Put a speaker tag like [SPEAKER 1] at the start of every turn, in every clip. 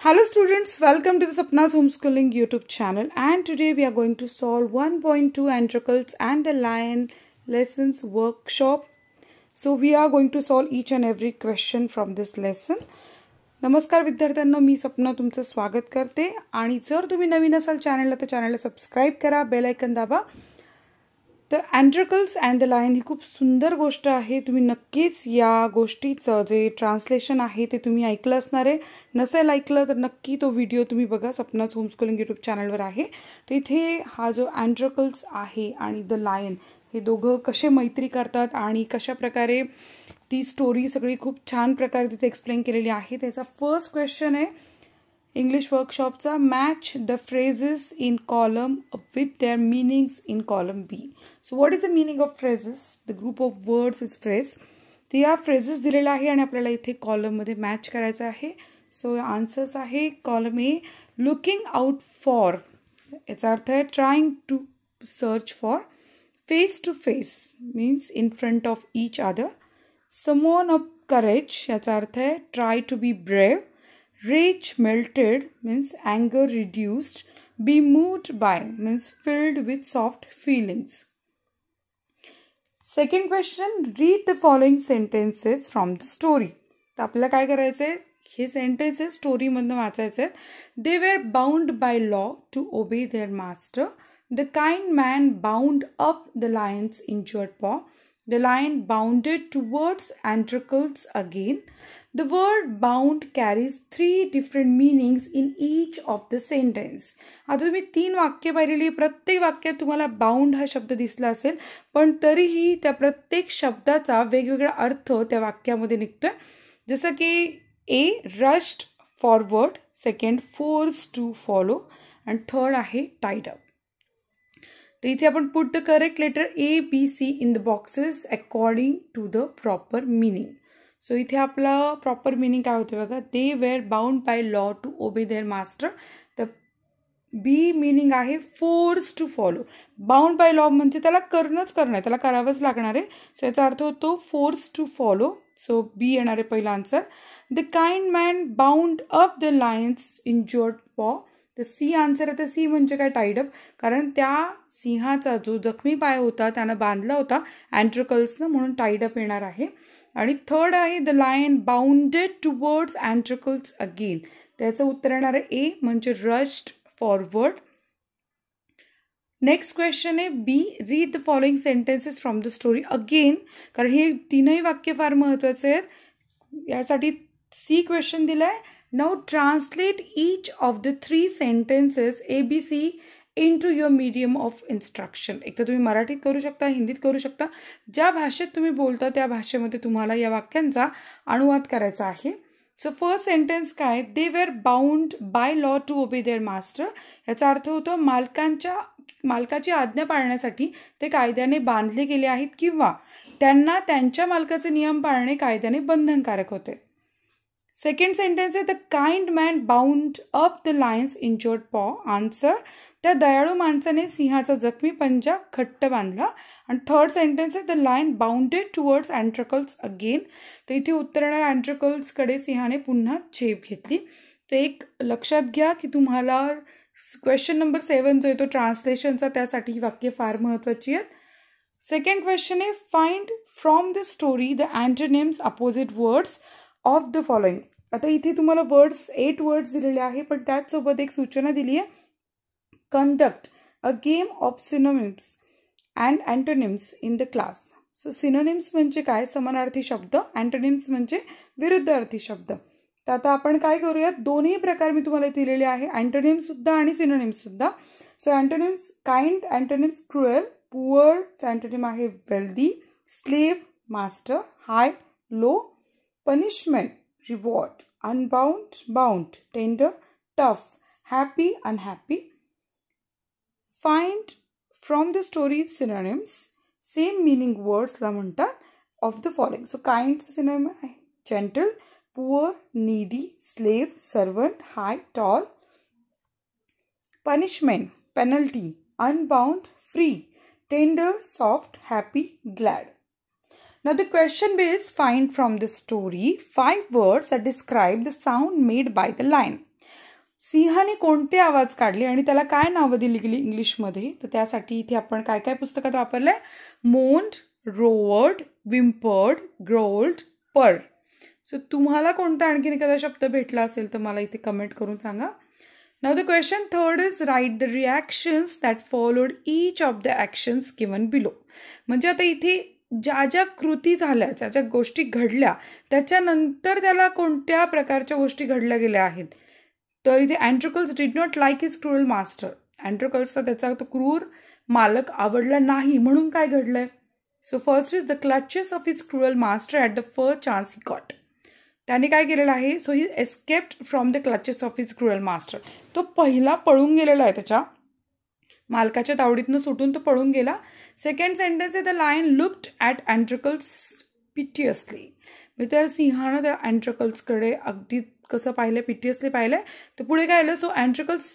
[SPEAKER 1] Hello students, welcome to the Sapna's Homeschooling YouTube channel, and today we are going to solve 1.2 Androcles and the Lion lessons workshop. So we are going to solve each and every question from this lesson. नमस्कार विद्यार्थ्यांनो, मी सपना तुमचं स्वागत करते आणि जर तुम्ही नवीन असाल चॅनलला तर चॅनलला सबस्क्राइब करा, बेल आयकन दाबा. तर अँड्रकल्स अँड द लायन ही खूप सुंदर गोष्ट आहे. तुम्ही नक्कीच या गोष्टीचं जे ट्रान्सलेशन आहे ते तुम्ही ऐकलं असणार आहे. नसेल ऐकलं तर नक्की तो व्हिडिओ तुम्ही बघा, सपनाच होमस्कूलिंग यूट्यूब चॅनलवर आहे. तर इथे हा जो अँड्रकल्स आहे आणि द लायन हे दोघं कसे मैत्री करतात आणि कशा प्रकारे ती स्टोरी सगळी खूप छान प्रकारे तिथे एक्सप्लेन केलेली आहे. त्याचा फर्स्ट क्वेश्चन आहे इंग्लिश वर्कशॉपचा, match the phrases in column with their meanings in column B. So what is the meaning of phrases? The group of words is phrase. तर या फ्रेजेस दिलेला आहे आणि आपल्याला इथे कॉलममध्ये मॅच करायचं आहे. सो आन्सर्स आहे column A, looking out for, याचा अर्थ आहे trying to search for. Face to face means in front of each other. Someone of courage, याचा अर्थ आहे try to be brave. Rage melted means anger reduced. Be moved by means filled with soft feelings. Second question, read the following sentences from the story. तर आपल्याला काय करायचं आहे, हे sentences स्टोरीमधून वाचायचे आहेत. They were bound by law to obey their master. The kind man bound up the lion's injured paw. The lion bounded towards Androcles again. The word bound carries 3 different meanings in each of the sentence. आता तुम्ही 3 वाक्य पाहिलेली, प्रत्येक वाक्यात तुम्हाला bound हा शब्द दिसला असेल, पण तरीही त्या प्रत्येक शब्दाचा वेगवेगळा अर्थ त्या वाक्यामध्ये निघतोय. जसं की A rushed forward, second force to follow आणि थर्ड आहे टाईड अप. तर इथे आपण put the correct letter A B C in the boxes according to the proper meaning. So इथे आपला प्रॉपर मिनिंग काय होतं बघा, they were bound by law to obey their master. तर बी मिनिंग आहे force to follow. Bound by law म्हणजे त्याला करणंच आहे, त्याला करावंच लागणार आहे. सो याचा अर्थ होतो force to follow. So B येणार आहे पहिला answer. The kind man bound up the lion's injured paw. तर सी आन्सर आहे. तर सी म्हणजे काय, टाईड अप, कारण त्या सिंहाचा जो जखमी पाय होता त्यानं बांधला होता अँड्रकल्सनं, म्हणून टाईड अप येणार आहे. आणि थर्ड आहे the lion bounded towards Androcles again. त्याचं उत्तर येणार आहे ए म्हणजे रश्ड फॉरवर्ड. नेक्स्ट क्वेश्चन आहे B, read the following sentences from the story again. कारण हे तीनही वाक्य फार महत्वाचे आहेत. यासाठी सी क्वेश्चन दिलाय. Now translate each of the 3 sentences ABC into your medium of instruction. एक तर तुम्ही मराठीत करू शकता, हिंदीत करू शकता, ज्या भाषेत तुम्ही बोलता त्या भाषेमध्ये तुम्हाला या वाक्यांचा अनुवाद करायचा आहे. सो फर्स्ट सेंटेन्स काय, they were bound by law to obey their master. याचा अर्थ होतो मालकाची आज्ञा पाळण्यासाठी ते कायद्याने बांधले गेले आहेत किंवा त्यांना त्यांच्या मालकाचे नियम पाळणे कायद्याने बंधनकारक होते. सेकंड सेंटेन्स आहे the kind man bound up the lion's injured paw. Answer, त्या दयाळू माणसाने सिंहाचा जखमी पंजा घट्ट बांधला. आणि थर्ड सेंटेन्स आहे the lion bounded towards Androcles again. तर इथे उत्तर येणार अँड्रकल्सकडे सिंहाने पुन्हा झेप घेतली. तर एक लक्षात घ्या की तुम्हाला क्वेश्चन नंबर 7 जो आहे तो ट्रान्सलेशनचा, त्यासाठी ही वाक्य फार महत्वाची आहेत. सेकंड क्वेश्चन आहे find from the story the antonyms opposite words of the following. आता इथे तुम्हाला वर्ड्स 8 वर्ड्स दिलेले आहे, पण त्याचसोबत एक सूचना दिली आहे, conduct a game of synonyms and antonyms in the class. So synonyms म्हणजे काय, समानार्थी शब्द. antonyms म्हणजे विरुद्धार्थी शब्द. तर आता आपण काय करूयात, दोन्ही प्रकार मी तुम्हाला दिलेले आहे, antonyms सुद्धा आणि synonyms सुद्धा. So antonyms kind, antonyms cruel. Poor antonym आहे wealthy. Slave master, high low. Punishment reward. Unbound bound. Tender tough. Happy unhappy. Find from the story synonyms, same meaning वर्ड्सला म्हणतात, ऑफ द फॉलोइंग. सो काइंडचं synonym आहे gentle, poor needy, slave servant, high tall. Punishment penalty, unbound free, tender soft, happy glad. Now the question is find from the story 5 words that describe the sound made by the lion. सिंहाने कोणते आवाज काढले आणि त्याला काय नावं दिली गेली इंग्लिशमध्ये, तर त्यासाठी इथे आपण काय काय पुस्तकात वापरलंय, मोन्ड, रोवर्ड, विम्पर्ड, ग्रोल्ड, पर्ड. सो तुम्हाला कोणता आणखीन एखादा शब्द भेटला असेल तर मला इथे कमेंट करून सांगा. Now the question third is write the reactions that followed each of the actions given below. म्हणजे आता इथे ज्या ज्या कृती झाल्या, ज्या ज्या गोष्टी घडल्या त्याच्यानंतर त्याला कोणत्या प्रकारच्या गोष्टी घडल्या गेल्या आहेत. तर इथे Androcles did not like his cruel master. अँड्रोकल्सचा त्याचा तो क्रूर मालक आवडला नाही म्हणून काय घडलंय. So first is the clutches of his cruel master at the first chance he got. त्याने काय केलेलं आहे, so he escaped from the clutches of his cruel master. तो पहिला पळून गेलेला आहे, त्याच्या मालकाच्या तावडीतनं सुटून तो पळून गेला. सेकंड सेंटेन्स आहे the lion looked at Androcles पिटियसली. म्हणजे त्या सिंहानं त्या अँड्रोकल्सकडे अगदी कसं पाहिलं, पिटियसली पाहिलंय. तर पुढे काय आलं, so Androcles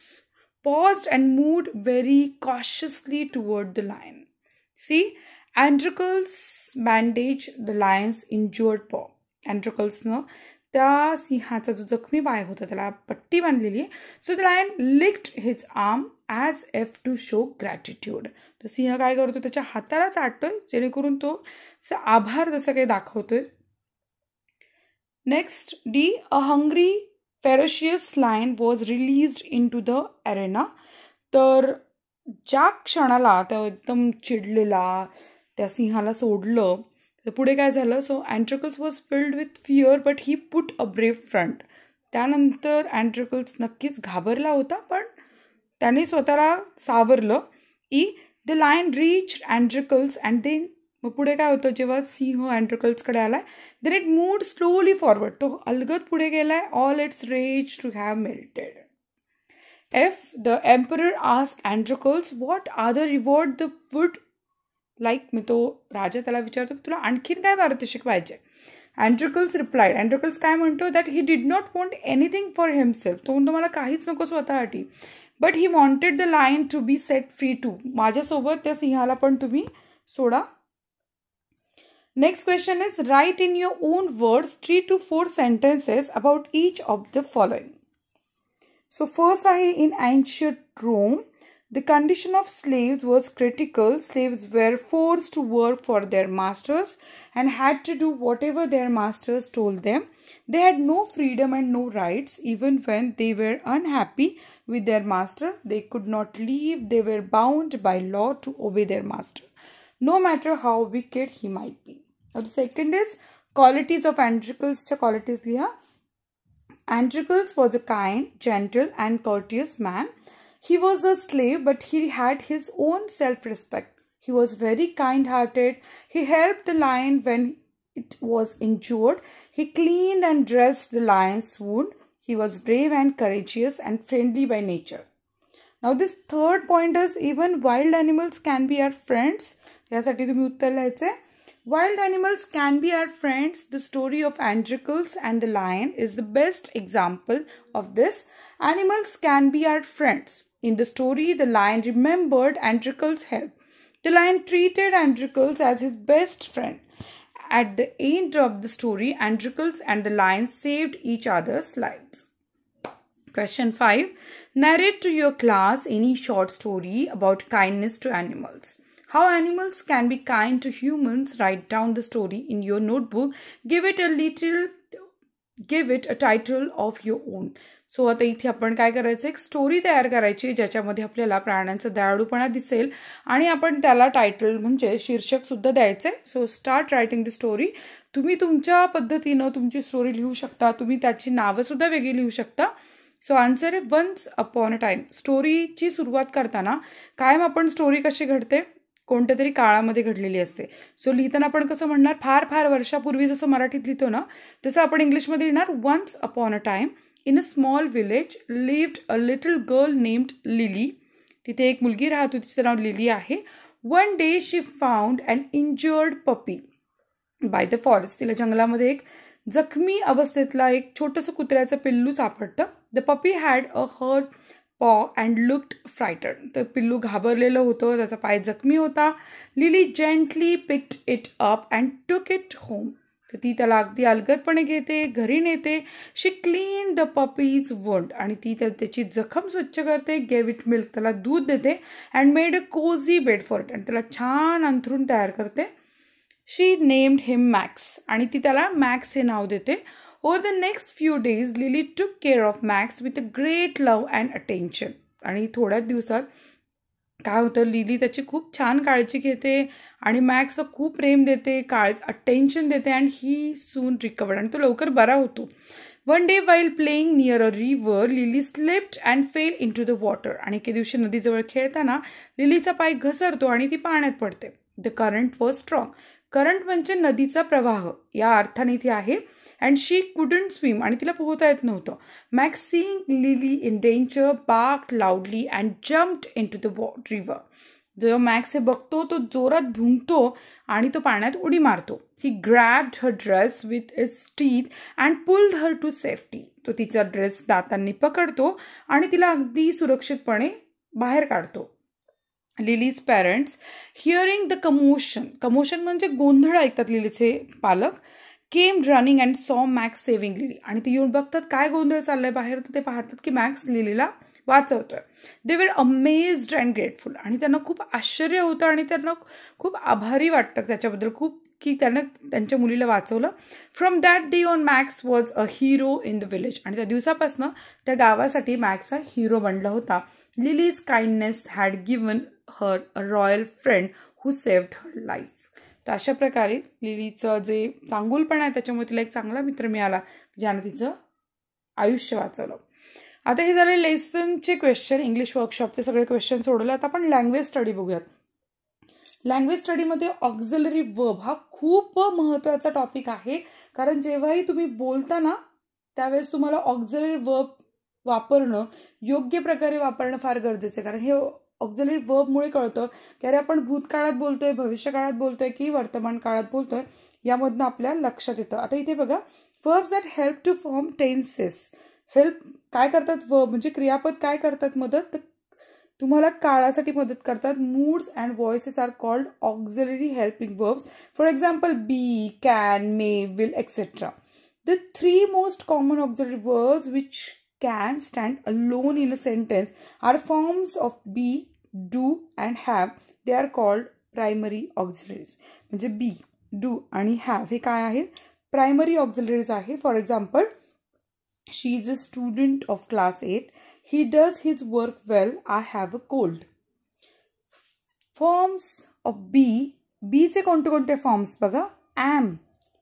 [SPEAKER 1] paused and moved very cautiously toward the lion. See, Androcles bandaged the lion's injured paw. Androclesनं त्या सिंहाचा जो जखमी पाय होता त्याला पट्टी बांधलेली आहे. So the lion licked his arm as if to show gratitude. तर सिंह काय करतो, त्याच्या हाताला चाटतोय जेणेकरून तो आभार जसं काही दाखवतोय. Next D, a hungry ferocious lion was released in to the arena. तर ज्या क्षणाला त्या एकदम चिडलेला त्या सिंहाला सोडलं तर पुढे काय झालं, so Androcles was filled with fear but he put a brave front. त्यानंतर अँड्रोकल्स नक्कीच घाबरला होता पण त्याने स्वतःला सावरलं. The lion reached Androcles and then, मग पुढे काय होतं, जेव्हा सिंह अँड्रोकल्सकडे आलाय then it moved slowly forward. तो अलगद पुढे गेलाय. All its rage to have melted. F, the emperor asked Androcles what other reward the would like. मी तो राजा त्याला विचारतो तुला आणखीन काय पारितोषिक पाहिजे. अँड्रोकल्स रिप्लाइड, अँड्रोकल्स काय म्हणतो, that he did not want anything for himself. तो म्हणतो मला काहीच नको स्वतःसाठी. But he wanted the lion to be set free too. माझ्यासोबत त्या सिंहाला पण तुम्ही सोडा. Next question is write in your own words 3 to 4 sentences about each of the following. So first आहे, in ancient Rome, the condition of slaves was critical. Slaves were forced to work for their masters and had to do whatever their masters told them. They had no freedom and no rights. Even when they were unhappy with their master, they could not leave. They were bound by law to obey their master, no matter how wicked he might be. Now the second is qualities of Androcles. Qualities liha. Androcles was a kind, gentle and courteous man. He was a slave but he had his own self-respect. He was very kind-hearted. He helped the lion when it was injured. He cleaned and dressed the lion's wound. He was brave and courageous and friendly by nature. Now this third point is even wild animals can be our friends. यासाठी तुम्ही उत्तर लिहायचे. Wild animals can be our friends. The story of Androcles and the lion is the best example of this. Animals can be our friends. In the story, the lion remembered Androcles' help. The lion treated Androcles as his best friend. At the end of the story, Androcles and the lion saved each other's lives. Question 5. Narrate to your class any short story about kindness to animals. How animals can be kind to humans. Write down the story in your notebook. Give it a title of your own. So आता इथे आपण काय करायचं, एक story तयार करायची ज्याच्यामध्ये आपल्याला प्राण्यांचा दयाळूपणा दिसेल आणि आपण त्याला टायटल म्हणजे शीर्षक सुद्धा द्यायचंय. So start writing the story. तुम्ही तुमच्या पद्धतीनं तुमची स्टोरी लिहू शकता. तुम्ही त्याची नावं सुद्धा वेगळी लिहू शकता. सो आन्सर आहे वन्स अपॉन अ टाइम. स्टोरीची सुरुवात करताना कायम आपण स्टोरी कशी घडते, कोणत्या तरी काळामध्ये घडलेली असते. सो लिहिताना आपण कसं म्हणणार, फार फार वर्षापूर्वी जसं मराठीत लिहितो ना तसं आपण इंग्लिशमध्ये लिहिणार once upon a time. In a small village lived a little girl named Lily. तिथे एक मुलगी राहत होती, तिचं नाव लिली आहे. One day she found an injured puppy by the forest. तिला जंगलामध्ये एक जखमी अवस्थेतला एक छोटंसं कुत्र्याचं पिल्लू सापडतं. The puppy had a hurt paw and looked frightened. तर पिल्लू घाबरलेलं होतं, त्याचा पाय जखमी होता. Lily gently picked it up and took it home. तर ती त्याला अगदी अलगदपणे घेते, घरी नेते. शी क्लीन द पपीज वुंड, आणि ती त्याची जखम स्वच्छ करते. गेव इट मिल्क, त्याला दूध देते. And made a cosy bed for it, आणि त्याला छान अंथरूण तयार करते. शी नेम्ड हिम मॅक्स, आणि ती त्याला मॅक्स हे नाव देते. Over the next few days Lily took care of Max with a great love and attention. आणि थोड्याच दिवसात काय होतं, लिली त्याची खूप छान काळजी घेते आणि मॅक्सला खूप प्रेम देते, अटेन्शन देते. अँड ही सून रिकवर्ड, आणि तो लवकर बरा होतो. One day while playing near a river Lily slipped and fell in to the water. आणि एके दिवशी नदीजवळ खेळताना लिलीचा पाय घसरतो आणि ती पाण्यात पडते. The current was strong. Current म्हणजे नदीचा प्रवाह या अर्थाने ती आहे. अँड शी कुडंट स्विम, आणि तिला पोहता येत नव्हतं. Max seeing Lily in danger barked loudly and jumped in to the river. जेव्हा मॅक्स हे बघतो तो जोरात भुंकतो आणि तो पाण्यात उडी मारतो. He grabbed her dress with its teeth and pulled her to safety. तो तिचा ड्रेस दातांनी पकडतो आणि तिला अगदी सुरक्षितपणे बाहेर काढतो. Lilies parents hearing the commotion म्हणजे गोंधळ ऐकतात लिलीचे पालक. केम रनिंग अँड सॉ मॅक्स सेव्हिंग लिली, आणि ते येऊन बघतात काय गोंधळ चाललाय बाहेर. तर ते पाहतात की मॅक्स लिलीला वाचवतोय. दे वर अमेज्ड अँड ग्रेटफुल, आणि त्यांना खूप आश्चर्य होतं आणि त्यांना खूप आभारी वाटतं त्याच्याबद्दल खूप, की त्यानं त्यांच्या मुलीला वाचवलं. From that day on max was a hero in the village, आणि त्या दिवसापासून त्या गावासाठी मॅक्स हा हिरो बनला होता. Lilies kindness had given her a royal friend who saved her life. तर अशा प्रकारे लिलीचं जे चांगुलपण आहे त्याच्यामुळे तिला एक चांगला मित्र मिळाला ज्यानं तिचं आयुष्य वाचवलं. आता हे झाले लेसनचे क्वेश्चन, इंग्लिश वर्कशॉपचे सगळे क्वेश्चन सोडवले. आता आपण लँग्वेज स्टडी बघूयात. लँग्वेज स्टडीमध्ये ऑक्झिलरी वर्ब हा खूप महत्त्वाचा टॉपिक आहे, कारण जेव्हाही तुम्ही बोलता ना त्यावेळेस तुम्हाला ऑक्झिलरी वर्ब वापरणं, योग्य प्रकारे वापरणं फार गरजेचं आहे. कारण हे ऑक्झिलरी वर्बमुळे कळतं की अरे आपण भूतकाळात बोलतोय, भविष्यकाळात बोलतोय की वर्तमान काळात बोलतोय, यामधनं आपल्या लक्षात येतं. आता इथे बघा, verbs that help to form tenses. Help काय करतात, वर्ब म्हणजे क्रियापद काय करतात मदत, तुम्हाला काळासाठी मदत करतात. Moods and voices are called auxiliary helping verbs. For example be, can, may, will, etcetera. The 3 most common auxiliary verbs which can stand alone in a sentence are forms of be, do and have. They are called primary auxiliaries. म्हणजे be, do आणि have हे काय आहेत, primary auxiliaries आहे. For example, she is a student of class 8. He does his work well. I have a cold. Forms of be. be चे कोणते कोणते forms बघा, am,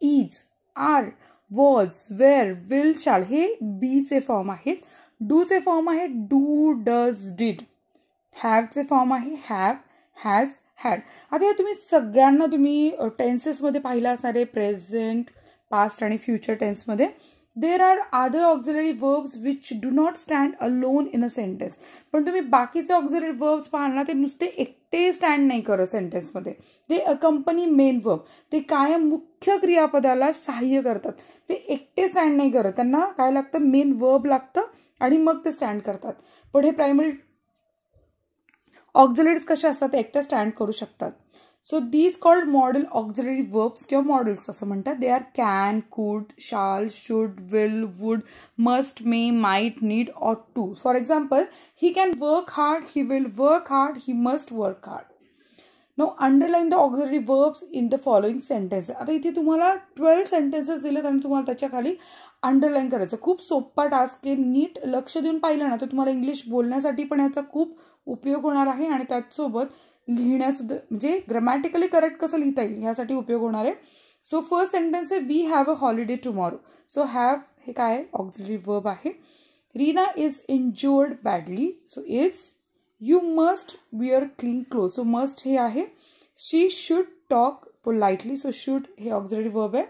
[SPEAKER 1] is, are, was, were, will, shall हे be चे form आहेत. do चे form आहे do, does, did. have चे फॉर्म आहे have, has, had. आता हे तुम्ही सगळ्यांना टेन्सेसमध्ये पाहिलं असणार आहे, प्रेझेंट, पास्ट आणि फ्युचर टेन्समध्ये. There are other auxiliary verbs which do not stand alone in a sentence. पण तुम्ही बाकीचे ऑक्झिलरी वर्ब्स पाहाल ना, ते नुसते एकटे स्टँड नाही करत सेंटेन्समध्ये. ते अकंपनी मेन वर्ब, ते कायम मुख्य क्रियापदाला सहाय्य करतात. ते एकटे स्टँड नाही करत, त्यांना काय लागतं, मेन वर्ब लागतं आणि मग ते स्टँड करतात. पण हे प्रायमरी ऑक्झिलरीज कसे असतात, ते एकटे स्टँड करू शकतात. So these called modal auxiliary verbs किंवा मॉडेल्स असं म्हणतात. They are can, could, shall, should, will, would, must, may, might, need, ought to. For example, he can work hard, he will work hard, he must work hard. No underline the auxiliary verbs in the following sentences. आता इथे तुम्हाला 12 sentences दिलेत आणि तुम्हाला त्याच्या खाली underline करायचं. खूप सोपा टास्क आहे. नीट लक्ष देऊन पाहिलं ना तर तुम्हाला इंग्लिश बोलण्यासाठी पण ह्याचा खूप उपयोग होणार आहे आणि त्याचसोबत लिहिण्यासुद्धा, म्हणजे ग्रामॅटिकली करेक्ट कसं लिहिता येईल यासाठी उपयोग होणार आहे. सो फर्स्ट सेंटेन्स आहे, we have a holiday tomorrow. So have हे काय ऑक्झिलरी वर्ब आहे. Reena is injured badly. So is. You must wear clean cloth. So must हे आहे. She should talk politely. So should हे ऑक्झिलरी वर्ब आहे.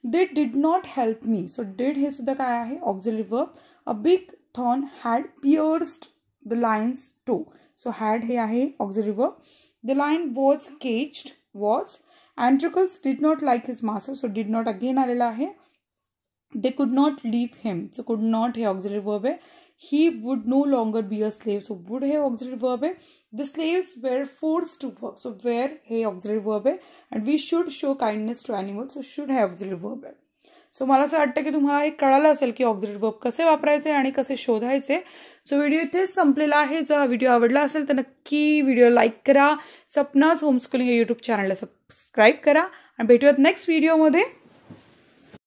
[SPEAKER 1] They did not help me. So did हे सुद्धा काय आहे, auxiliary verb. A big thorn had pierced the lion's toe. So had हे आहे auxiliary verb. The lion was caged, was. Androcles did not like his master. So did not again आलेला आहे. they could not leave him. So could not हे auxiliary verb आहे. He would no longer be a slave. So would हे auxiliary verb आहे. The slaves were forced to work. So were हे auxiliary verb आहे. And we should show kindness to animals. So should हे auxiliary verb आहे. So मला असं वाटतं की तुम्हाला हे कळालं असेल की ऑक्झिलरी वर्ब कसे वापरायचे आणि कसे शोधायचे. सो व्हिडिओ इथेच संपलेला आहे. जर हा व्हिडिओ आवडला असेल तर नक्की व्हिडिओ लाईक करा. सपनाज होमस्कूलिंग या यूट्यूब चॅनलला सबस्क्राईब करा आणि भेटूयात नेक्स्ट व्हिडिओमध्ये.